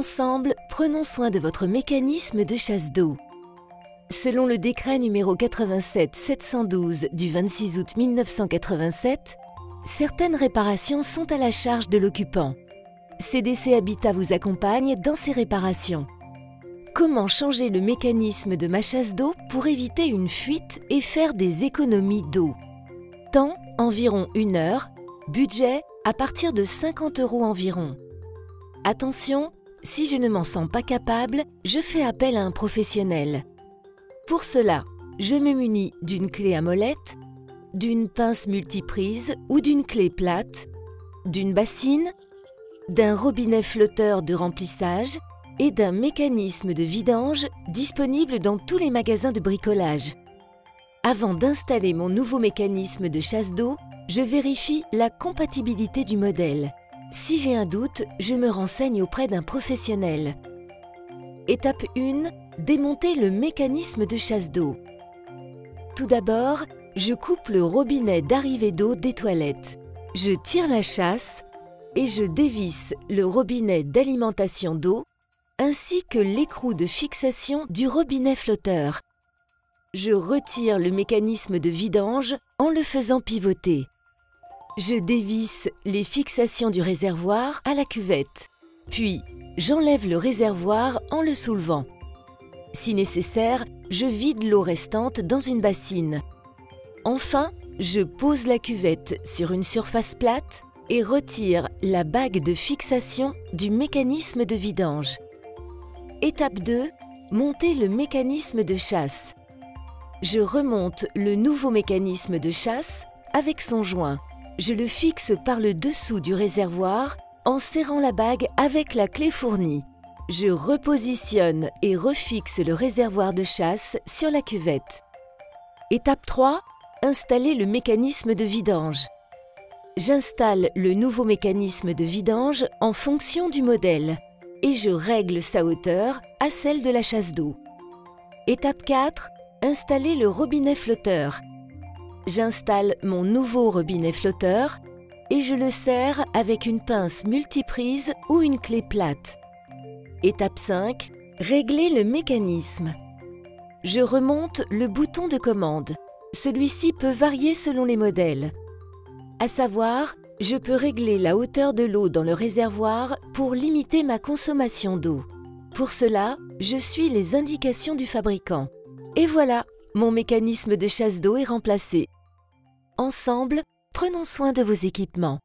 Ensemble, prenons soin de votre mécanisme de chasse d'eau. Selon le décret numéro 87-712 du 26 août 1987, certaines réparations sont à la charge de l'occupant. CDC Habitat vous accompagne dans ces réparations. Comment changer le mécanisme de ma chasse d'eau pour éviter une fuite et faire des économies d'eau? Temps, environ 1 heure. Budget, à partir de 50 € environ. Attention, si je ne m'en sens pas capable, je fais appel à un professionnel. Pour cela, je me munis d'une clé à molette, d'une pince multiprise ou d'une clé plate, d'une bassine, d'un robinet flotteur de remplissage et d'un mécanisme de vidange disponible dans tous les magasins de bricolage. Avant d'installer mon nouveau mécanisme de chasse d'eau, je vérifie la compatibilité du modèle. Si j'ai un doute, je me renseigne auprès d'un professionnel. Étape 1. Démonter le mécanisme de chasse d'eau. Tout d'abord, je coupe le robinet d'arrivée d'eau des toilettes. Je tire la chasse et je dévisse le robinet d'alimentation d'eau ainsi que l'écrou de fixation du robinet flotteur. Je retire le mécanisme de vidange en le faisant pivoter. Je dévisse les fixations du réservoir à la cuvette. Puis, j'enlève le réservoir en le soulevant. Si nécessaire, je vide l'eau restante dans une bassine. Enfin, je pose la cuvette sur une surface plate et retire la bague de fixation du mécanisme de vidange. Étape 2. Monter le mécanisme de chasse. Je remonte le nouveau mécanisme de chasse avec son joint. Je le fixe par le dessous du réservoir en serrant la bague avec la clé fournie. Je repositionne et refixe le réservoir de chasse sur la cuvette. Étape 3. Installer le mécanisme de vidange. J'installe le nouveau mécanisme de vidange en fonction du modèle et je règle sa hauteur à celle de la chasse d'eau. Étape 4. Installer le robinet flotteur. J'installe mon nouveau robinet flotteur et je le serre avec une pince multiprise ou une clé plate. Étape 5. Régler le mécanisme. Je remonte le bouton de commande. Celui-ci peut varier selon les modèles. À savoir, je peux régler la hauteur de l'eau dans le réservoir pour limiter ma consommation d'eau. Pour cela, je suis les indications du fabricant. Et voilà, mon mécanisme de chasse d'eau est remplacé. Ensemble, prenons soin de vos équipements.